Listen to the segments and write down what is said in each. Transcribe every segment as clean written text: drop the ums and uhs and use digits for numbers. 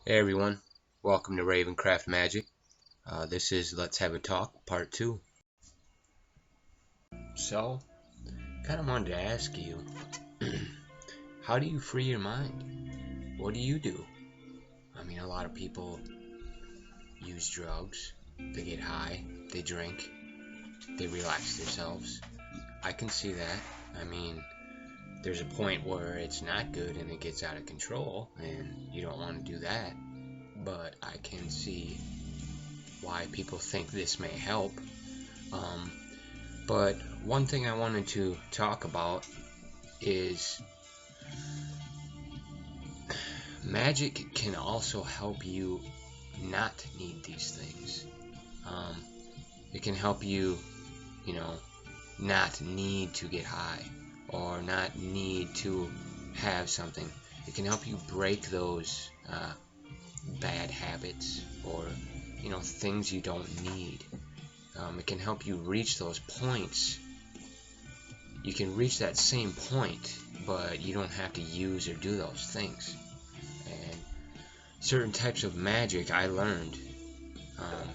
Hey everyone, welcome to Ravencraft Magic. This is Let's Have a Talk, Part 2. So, kind of wanted to ask you, how do you free your mind? What do you do? I mean, a lot of people use drugs, they get high, they drink, they relax themselves. I can see that. I mean, there's a point where it's not good and it gets out of control, and you don't want to do that. But I can see why people think this may help. Um, But one thing I wanted to talk about is magic can also help you not need these things. Um, it can help you, you know, not need to get high or not need to have something. It can help you break those bad habits or, things you don't need. It can help you reach those points. You can reach that same point, but you don't have to use or do those things. And certain types of magic I learned um,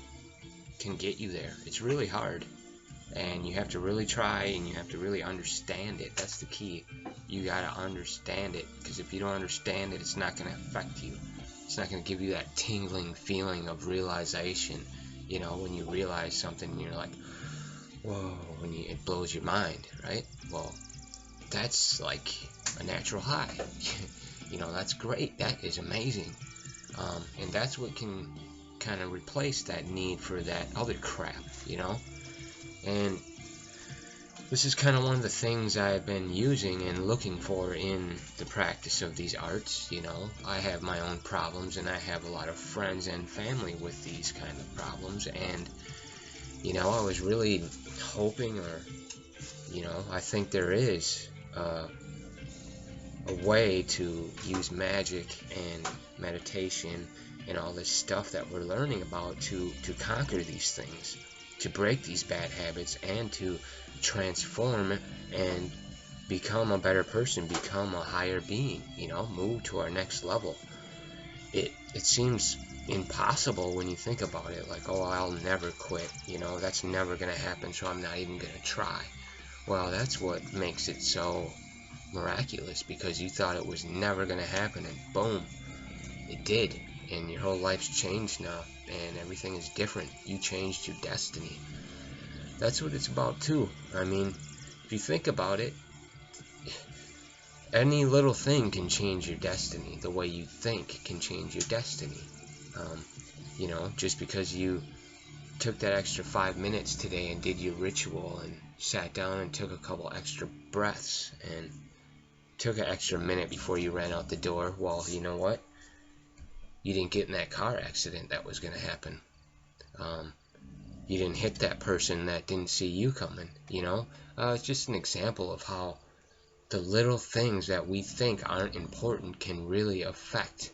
can get you there. It's really hard, and you have to really try, and you have to really understand it. That's the key. You gotta understand it, because if you don't understand it, it's not gonna affect you. It's not gonna give you that tingling feeling of realization. You know, when you realize something, and you're like, whoa, it blows your mind, right? Well, that's like a natural high. That's great. That is amazing. And that's what can kind of replace that need for that other crap. And this is kind of one of the things I've been using and looking for in the practice of these arts. I have my own problems, and I have a lot of friends and family with these kind of problems. And, I was really hoping, or, I think there is a way to use magic and meditation and all this stuff that we're learning about to conquer these things, to break these bad habits, and to transform and become a better person, become a higher being, move to our next level. It seems impossible when you think about it, like, oh, I'll never quit, that's never going to happen, so I'm not even going to try. Well, that's what makes it so miraculous, because you thought it was never going to happen, and boom, it did. And your whole life's changed now, and everything is different. You changed your destiny. That's what it's about too. I mean, if you think about it, any little thing can change your destiny. The way you think can change your destiny. Just because you took that extra 5 minutes today and did your ritual and sat down and took a couple extra breaths and took an extra minute before you ran out the door, well, you know what? You didn't get in that car accident that was going to happen. You didn't hit that person that didn't see you coming, It's just an example of how the little things that we think aren't important can really affect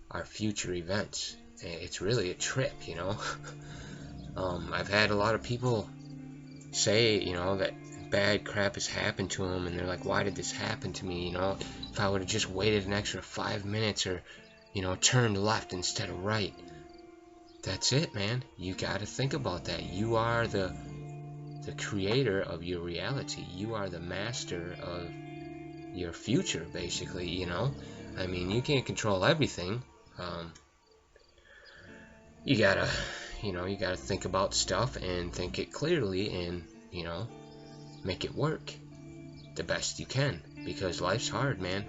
our future events. It's really a trip, I've had a lot of people say, that bad crap has happened to them, and they're like, why did this happen to me? If I would have just waited an extra 5 minutes, or turned left instead of right. That's it, man. You gotta think about that. You are the creator of your reality. You are the master of your future, basically. I mean, you can't control everything. You gotta, you gotta think about stuff and think it clearly, and make it work the best you can, because life's hard, man.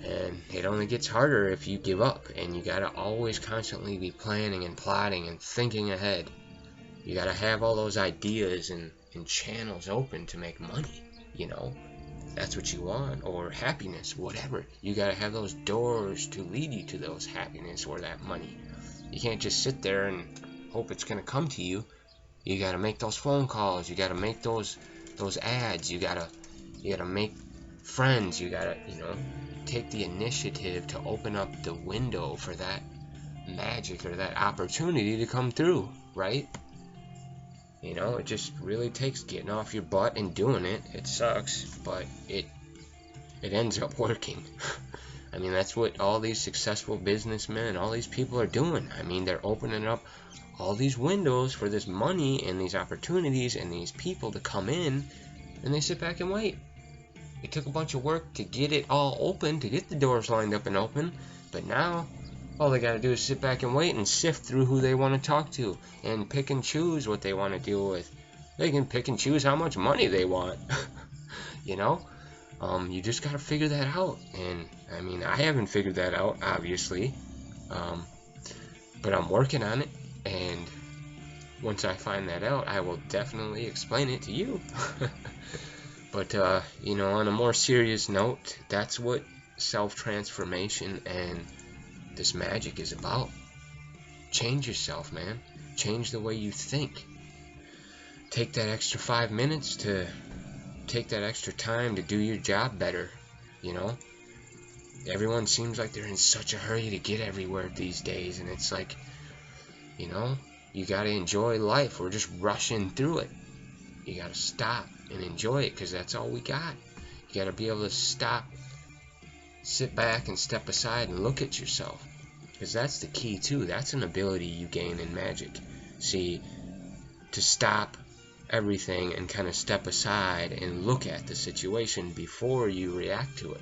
And it only gets harder if you give up, and you gotta always constantly be planning and plotting and thinking ahead. You gotta have all those ideas and channels open to make money, That's what you want, or happiness, whatever. You gotta have those doors to lead you to those happiness or that money. You can't just sit there and hope it's gonna come to you. You gotta make those phone calls. You gotta make those ads. You gotta make friends. You gotta, take the initiative to open up the window for that magic or that opportunity to come through, right? It just really takes getting off your butt and doing it. It sucks, but it ends up working. I mean, that's what all these successful businessmen, all these people are doing. I mean, they're opening up all these windows for this money and these opportunities and these people to come in, and they sit back and wait. It took a bunch of work to get it all open, to get the doors lined up and open, but now all they gotta do is sit back and wait and sift through who they want to talk to and pick and choose what they want to deal with. They can pick and choose how much money they want. You know? You just gotta figure that out. And I mean, I haven't figured that out, obviously, but I'm working on it, and once I find that out, I will definitely explain it to you. But you know, on a more serious note, that's what self-transformation and this magic is about. Change yourself, man. Change the way you think. Take that extra 5 minutes to take that extra time to do your job better. You know, everyone seems like they're in such a hurry to get everywhere these days, and it's like, you know, you gotta enjoy life. We're just rushing through it. You gotta stop and enjoy it, because that's all we got. You gotta be able to stop, sit back and step aside and look at yourself, because that's the key too. That's an ability you gain in magic. See, to stop everything and kind of step aside and look at the situation before you react to it.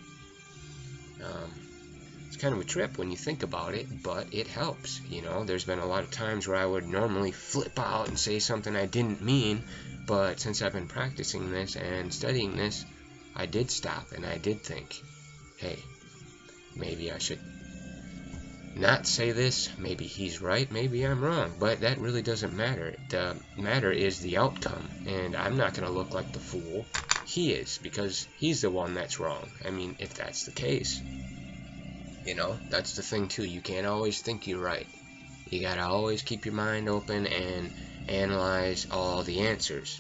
It's kind of a trip when you think about it, but it helps. You know, there's been a lot of times where I would normally flip out and say something I didn't mean, but since I've been practicing this and studying this, I did stop and I did think, hey, maybe I should not say this, maybe he's right, maybe I'm wrong, but that really doesn't matter. The matter is the outcome, and I'm not going to look like the fool. He is, because he's the one that's wrong. I mean, if that's the case. You know, that's the thing too. You can't always think you're right. You gotta always keep your mind open and analyze all the answers,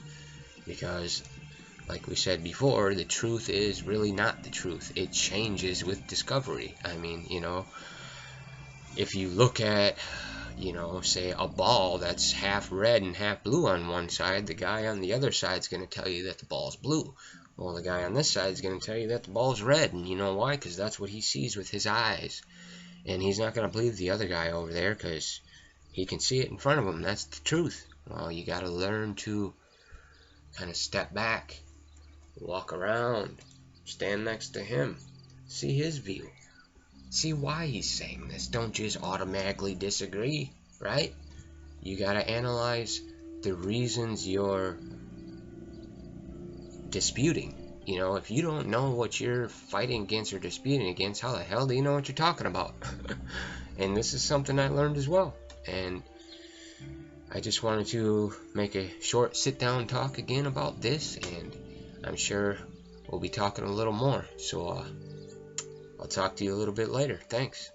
because like we said before, the truth is really not the truth. It changes with discovery. I mean, you know, if you look at, you know, say a ball that's half red and half blue on one side, the guy on the other side is going to tell you that the ball's blue. Well, the guy on this side is going to tell you that the ball's red, and you know why? Because that's what he sees with his eyes. And he's not going to believe the other guy over there because he can see it in front of him. That's the truth. Well, you got to learn to kind of step back, walk around, stand next to him, see his view, see why he's saying this. Don't just automatically disagree, right? You got to analyze the reasons you're disputing. You know, if you don't know what you're fighting against or disputing against, how the hell do you know what you're talking about? And this is something I learned as well. And I just wanted to make a short sit-down talk again about this, and I'm sure we'll be talking a little more. So I'll talk to you a little bit later. Thanks.